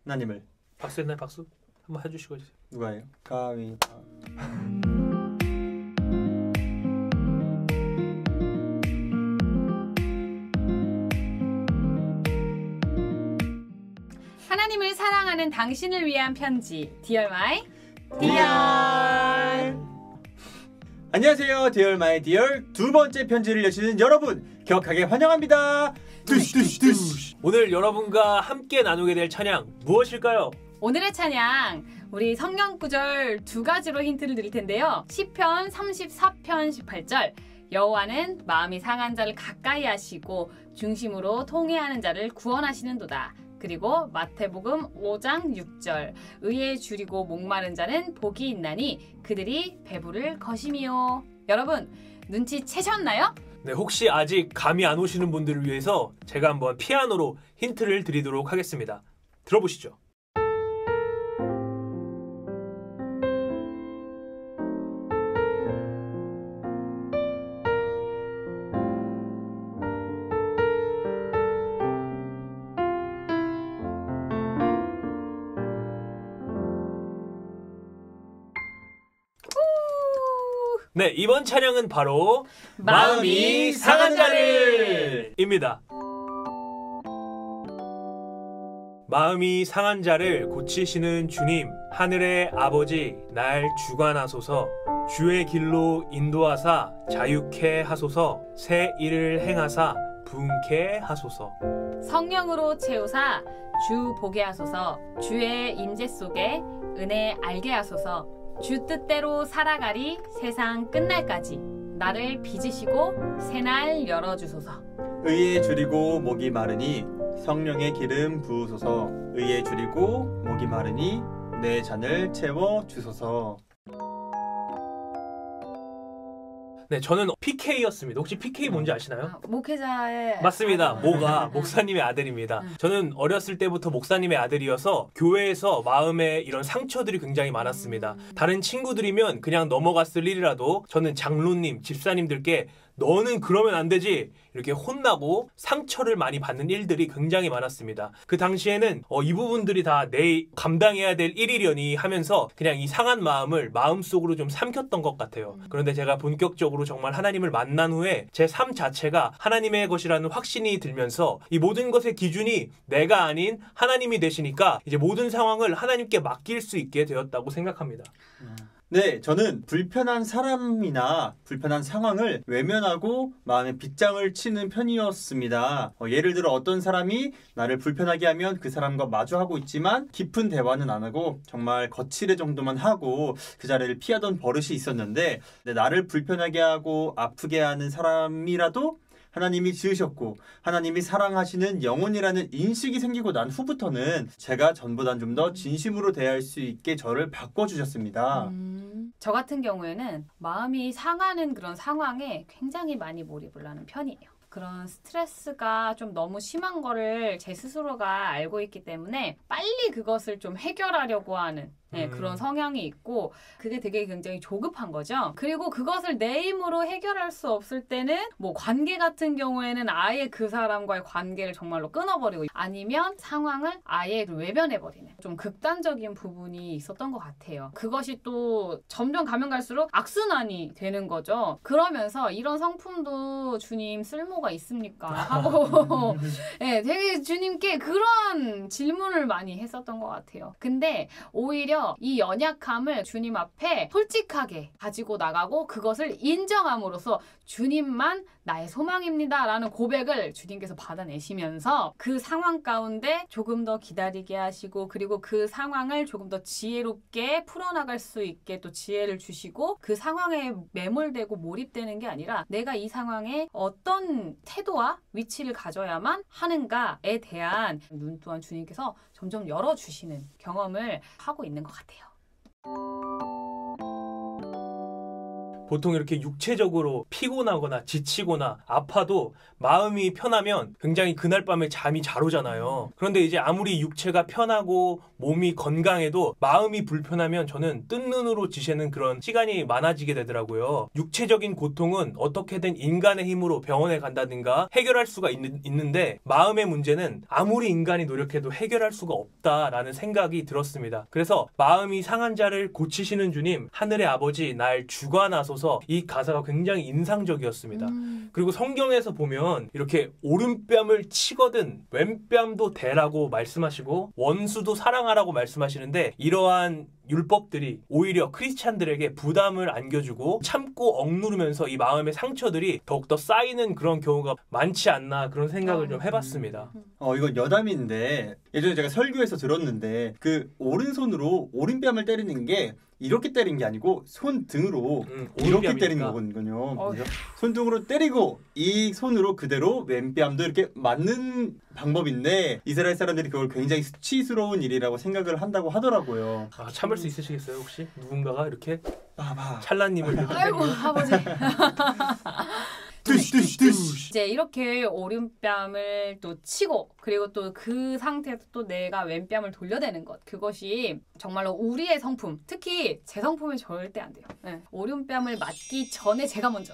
하나님을. 박수 했나요? 박수? 한번 해주시고 해주세요. 누가 해요? 가위. 하나님을 사랑하는 당신을 위한 편지. Dear my 디얼. 안녕하세요. 디얼 마이 디얼 두 번째 편지를 여시는 여러분 격하게 환영합니다. 두시. 오늘 여러분과 함께 나누게 될 찬양 무엇일까요? 오늘의 찬양, 우리 성경 구절 두 가지로 힌트를 드릴 텐데요. 시편 34편 18절, 여호와는 마음이 상한 자를 가까이 하시고 중심으로 통회하는 자를 구원하시는도다. 그리고 마태복음 5장 6절, 의에 줄이고 목마른 자는 복이 있나니 그들이 배부를 것이미요. 여러분 눈치채셨나요? 네, 혹시 아직 감이 안 오시는 분들을 위해서 제가 한번 피아노로 힌트를 드리도록 하겠습니다. 들어보시죠. 네, 이번 찬양은 바로 마음이 상한 자를 입니다. 마음이 상한 자를 고치시는 주님, 하늘의 아버지, 날 주관하소서. 주의 길로 인도하사 자유케 하소서. 새 일을 행하사 부흥케 하소서. 성령으로 채우사 주 보게 하소서. 주의 임재 속에 은혜 알게 하소서. 주 뜻대로 살아가리 세상 끝날까지. 나를 빚으시고 새날 열어주소서. 의에 줄이고 목이 마르니 성령의 기름 부으소서. 의에 줄이고 목이 마르니 내 잔을 채워 주소서. 네, 저는 PK였습니다. 혹시 PK 뭔지 아시나요? 목회자의 맞습니다. 모가 목사님의 아들입니다. 저는 어렸을 때부터 목사님의 아들이어서 교회에서 마음에 이런 상처들이 굉장히 많았습니다. 다른 친구들이면 그냥 넘어갔을 일이라도 저는 장로님, 집사님들께 너는 그러면 안 되지 이렇게 혼나고 상처를 많이 받는 일들이 굉장히 많았습니다. 그 당시에는 이 부분들이 다 내 감당해야 될 일이려니 하면서 그냥 이 상한 마음을 마음속으로 좀 삼켰던 것 같아요. 그런데 제가 본격적으로 정말 하나님을 만난 후에 제 삶 자체가 하나님의 것이라는 확신이 들면서 이 모든 것의 기준이 내가 아닌 하나님이 되시니까 이제 모든 상황을 하나님께 맡길 수 있게 되었다고 생각합니다. 네, 저는 불편한 사람이나 불편한 상황을 외면하고 마음에 빗장을 치는 편이었습니다. 예를 들어 어떤 사람이 나를 불편하게 하면 그 사람과 마주하고 있지만 깊은 대화는 안 하고 정말 거칠의 정도만 하고 그 자리를 피하던 버릇이 있었는데, 나를 불편하게 하고 아프게 하는 사람이라도 하나님이 지으셨고 하나님이 사랑하시는 영혼이라는 인식이 생기고 난 후부터는 제가 전보단 좀 더 진심으로 대할 수 있게 저를 바꿔주셨습니다. 저 같은 경우에는 마음이 상하는 그런 상황에 굉장히 많이 몰입을 하는 편이에요. 그런 스트레스가 좀 너무 심한 거를 제 스스로가 알고 있기 때문에 빨리 그것을 좀 해결하려고 하는 그런 성향이 있고, 그게 되게 굉장히 조급한 거죠. 그리고 그것을 내 힘으로 해결할 수 없을 때는 뭐 관계 같은 경우에는 아예 그 사람과의 관계를 정말로 끊어버리고, 아니면 상황을 아예 외면해버리는 좀 극단적인 부분이 있었던 것 같아요. 그것이 또 점점 가면 갈수록 악순환이 되는 거죠. 그러면서 이런 성품도 주님 쓸모가 있습니까? 하고 네, 되게 주님께 그런 질문을 많이 했었던 것 같아요. 근데 오히려 이 연약함을 주님 앞에 솔직하게 가지고 나가고 그것을 인정함으로써 주님만 나의 소망입니다 라는 고백을 주님께서 받아내시면서 그 상황 가운데 조금 더 기다리게 하시고, 그리고 그 상황을 조금 더 지혜롭게 풀어나갈 수 있게 또 지혜를 주시고, 그 상황에 매몰되고 몰입되는 게 아니라 내가 이 상황에 어떤 태도와 위치를 가져야만 하는가에 대한 눈 또한 주님께서 점점 열어주시는 경험을 하고 있는 것 같아요. 보통 이렇게 육체적으로 피곤하거나 지치거나 아파도 마음이 편하면 굉장히 그날 밤에 잠이 잘 오잖아요. 그런데 이제 아무리 육체가 편하고 몸이 건강해도 마음이 불편하면 저는 뜬 눈으로 지새는 그런 시간이 많아지게 되더라고요. 육체적인 고통은 어떻게든 인간의 힘으로 병원에 간다든가 해결할 수가 있는데 마음의 문제는 아무리 인간이 노력해도 해결할 수가 없다라는 생각이 들었습니다. 그래서 마음이 상한 자를 고치시는 주님 하늘의 아버지 날 주관하소서, 이 가사가 굉장히 인상적이었습니다. 그리고 성경에서 보면 이렇게 오른뺨을 치거든 왼뺨도 대라고 말씀하시고 원수도 사랑하라고 말씀하시는데, 이러한 율법들이 오히려 크리스찬들에게 부담을 안겨주고 참고 억누르면서 이 마음의 상처들이 더욱더 쌓이는 그런 경우가 많지 않나, 그런 생각을 좀 해봤습니다. 이건 여담인데 예전에 제가 설교에서 들었는데 그 오른손으로 오른뺨을 때리는 게 이렇게 때린 게 아니고 손등으로 이렇게 때린 거거든요. 손등으로 때리고 이 손으로 그대로 왼뺨도 이렇게 맞는 방법인데 이스라엘 사람들이 그걸 굉장히 수치스러운 일이라고 생각을 한다고 하더라고요. 참을 수 있으시겠어요 혹시? 누군가가 이렇게 봐봐. 찰나님을 이렇게 아이고 아버지. 이제 이렇게 오른뺨을 또 치고 그리고 또 그 상태에서 또 내가 왼뺨을 돌려대는 것, 그것이 정말로 우리의 성품, 특히 제 성품은 절대 안 돼요. 네. 오른뺨을 맞기 전에 제가 먼저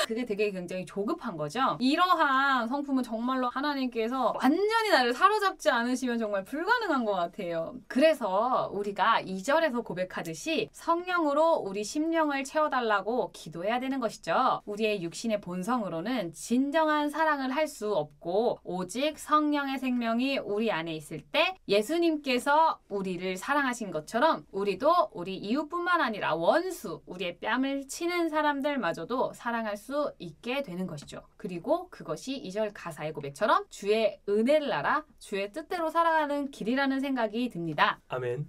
그게 되게 굉장히 조급한 거죠. 이러한 성품은 정말로 하나님께서 완전히 나를 사로잡지 않으시면 정말 불가능한 것 같아요. 그래서 우리가 2절에서 고백하듯이 성령으로 우리 심령을 채워달라고 기도해야 되는 것이죠. 우리의 육신의 본성으로는 진정한 사랑을 할 수 없고 오직 성령의 생명이 우리 안에 있을 때 예수님께서 우리를 사랑하신 것처럼 우리도 우리 이웃뿐만 아니라 원수, 우리의 뺨을 치는 사람들마저도 사랑할 수 있게 되는 것이죠. 그리고 그것이 2절 가사의 고백처럼 주의 은혜를 알아 주의 뜻대로 살아가는 길이라는 생각이 듭니다. 아멘.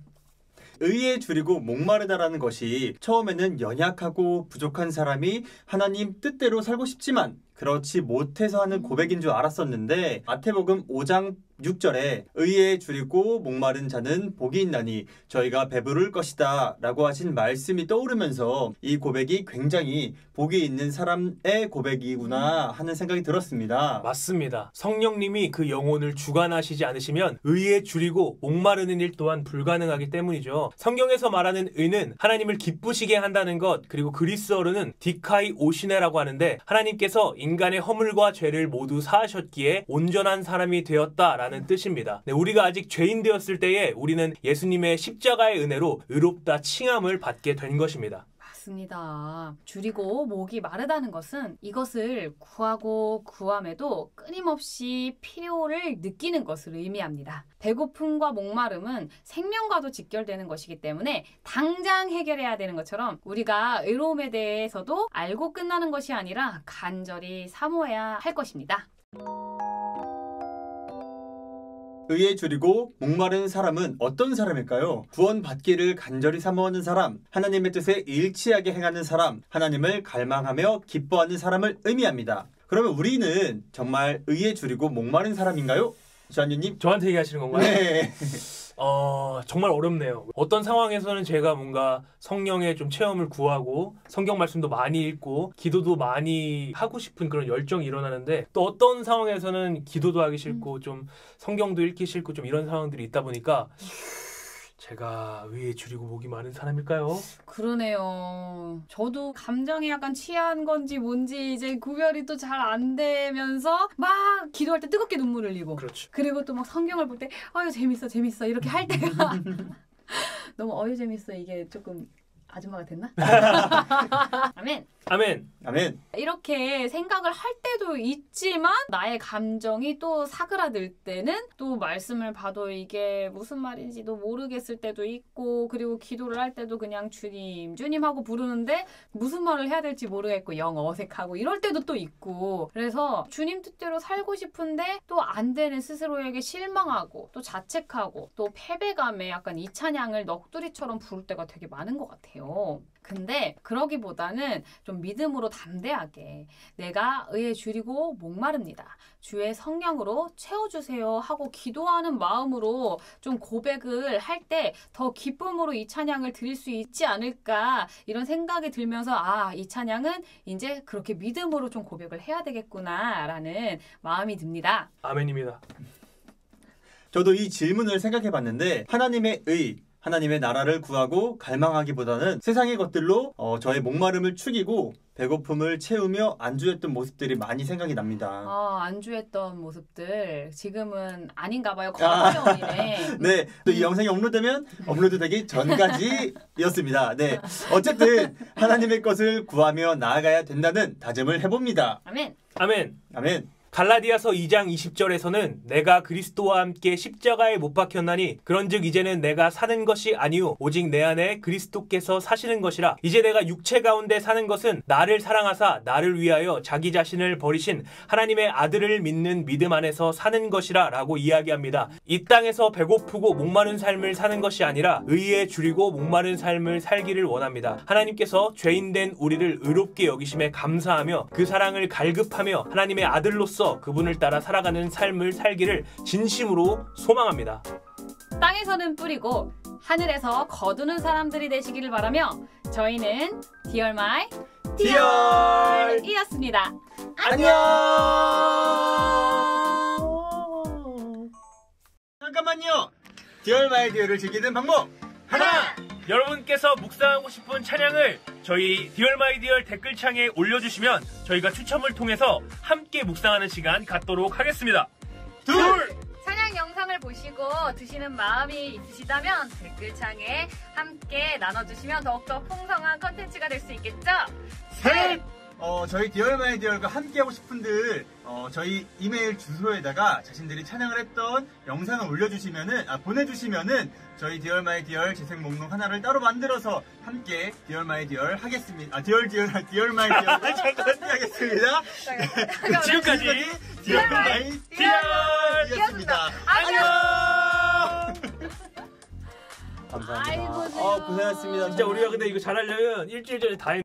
의에 줄이고 목마르다라는 것이 처음에는 연약하고 부족한 사람이 하나님 뜻대로 살고 싶지만 그렇지 못해서 하는 고백인 줄 알았었는데, 마태복음 5장 6절에 의에 줄이고 목마른 자는 복이 있나니 저희가 배부를 것이다 라고 하신 말씀이 떠오르면서 이 고백이 굉장히 복이 있는 사람의 고백이구나 하는 생각이 들었습니다. 맞습니다. 성령님이 그 영혼을 주관하시지 않으시면 의에 줄이고 목마르는 일 또한 불가능하기 때문이죠. 성경에서 말하는 의는 하나님을 기쁘시게 한다는 것, 그리고 그리스어로는 디카이 오시네라고 하는데 하나님께서 인간의 허물과 죄를 모두 사하셨기에 온전한 사람이 되었다라는 뜻입니다. 네, 우리가 아직 죄인 되었을 때에 우리는 예수님의 십자가의 은혜로 의롭다 칭함을 받게 된 것입니다. 맞습니다. 줄이고 목이 마르다는 것은 이것을 구하고 구함에도 끊임없이 필요를 느끼는 것을 의미합니다. 배고픔과 목마름은 생명과도 직결되는 것이기 때문에 당장 해결해야 되는 것처럼 우리가 의로움에 대해서도 알고 끝나는 것이 아니라 간절히 사모해야 할 것입니다. 의에 줄이고 목마른 사람은 어떤 사람일까요? 구원받기를 간절히 사모하는 사람, 하나님의 뜻에 일치하게 행하는 사람, 하나님을 갈망하며 기뻐하는 사람을 의미합니다. 그러면 우리는 정말 의에 줄이고 목마른 사람인가요? 주한유님? 저한테 얘기하시는 건가요? 네. 정말 어렵네요. 어떤 상황에서는 제가 뭔가 성령의 좀 체험을 구하고 성경 말씀도 많이 읽고 기도도 많이 하고 싶은 그런 열정이 일어나는데, 또 어떤 상황에서는 기도도 하기 싫고 좀 성경도 읽기 싫고 좀 이런 상황들이 있다 보니까 제가 의에 줄이고 목이 마른 사람일까요? 그러네요. 저도 감정에 약간 취한 건지 뭔지 이제 구별이 또 잘 안 되면서 막 기도할 때 뜨겁게 눈물 흘리고, 그렇죠. 그리고 또 막 성경을 볼 때 아유 재밌어 이렇게 할 때가 너무 어유 재밌어 이게 조금 아줌마가 됐나? 아멘. 아멘. 아멘. 이렇게 생각을 할 때도 있지만 나의 감정이 또 사그라들 때는 또 말씀을 봐도 이게 무슨 말인지도 모르겠을 때도 있고, 그리고 기도를 할 때도 그냥 주님 주님 하고 부르는데 무슨 말을 해야 될지 모르겠고 영 어색하고 이럴 때도 또 있고, 그래서 주님 뜻대로 살고 싶은데 또 안 되는 스스로에게 실망하고 또 자책하고 또 패배감에 약간 이 찬양을 넋두리처럼 부를 때가 되게 많은 것 같아요. 거예요. 근데 그러기보다는 좀 믿음으로 담대하게 내가 의에 줄이고 목마릅니다. 주의 성령으로 채워주세요 하고 기도하는 마음으로 좀 고백을 할 때 더 기쁨으로 이 찬양을 드릴 수 있지 않을까 이런 생각이 들면서 이 찬양은 이제 그렇게 믿음으로 좀 고백을 해야 되겠구나라는 마음이 듭니다. 아멘입니다. 저도 이 질문을 생각해 봤는데 하나님의 의, 하나님의 나라를 구하고 갈망하기보다는 세상의 것들로 저의 목마름을 축이고 배고픔을 채우며 안주했던 모습들이 많이 생각이 납니다. 안주했던 모습들 지금은 아닌가 봐요. 과거형이네. 네, 또 이 영상이 업로드되기 전까지였습니다. 네, 어쨌든 하나님의 것을 구하며 나아가야 된다는 다짐을 해봅니다. 아멘. 아멘. 아멘. 갈라디아서 2장 20절에서는 내가 그리스도와 함께 십자가에 못 박혔나니 그런즉 이제는 내가 사는 것이 아니요 오직 내 안에 그리스도께서 사시는 것이라. 이제 내가 육체 가운데 사는 것은 나를 사랑하사 나를 위하여 자기 자신을 버리신 하나님의 아들을 믿는 믿음 안에서 사는 것이라 라고 이야기합니다. 이 땅에서 배고프고 목마른 삶을 사는 것이 아니라 의에 줄이고 목마른 삶을 살기를 원합니다. 하나님께서 죄인된 우리를 의롭게 여기심에 감사하며 그 사랑을 갈급하며 하나님의 아들로서 그분을 따라 살아가는 삶을 살기를 진심으로 소망합니다. 땅에서는 뿌리고 하늘에서 거두는 사람들이 되시기를 바라며 저희는 Dear My 디얼 이었습니다. 안녕. 잠깐만요. 디얼 마이 디얼을 즐기는 방법 하나. 여러분께서 묵상하고 싶은 찬양을 저희 디얼마이디얼 댓글창에 올려주시면 저희가 추첨을 통해서 함께 묵상하는 시간 갖도록 하겠습니다. 둘. 찬양 영상을 보시고 드시는 마음이 있으시다면 댓글창에 함께 나눠주시면 더욱더 풍성한 컨텐츠가 될 수 있겠죠? 셋. 저희 디얼 마이 디얼과 함께하고 싶은 분들 저희 이메일 주소에다가 자신들이 찬양을 했던 영상을 보내주시면은 저희 디얼 마이 디얼 재생 목록 하나를 따로 만들어서 함께 디얼 마이 디얼 하겠습니다. 디얼 마이 디얼과 함께 하겠습니다. 지금까지 디얼 마이 디얼이었습니다. 안녕. 감사합니다. 아이고, 고생하셨습니다. 진짜 우리가 근데 이거 잘하려면 일주일 전에 다 했는데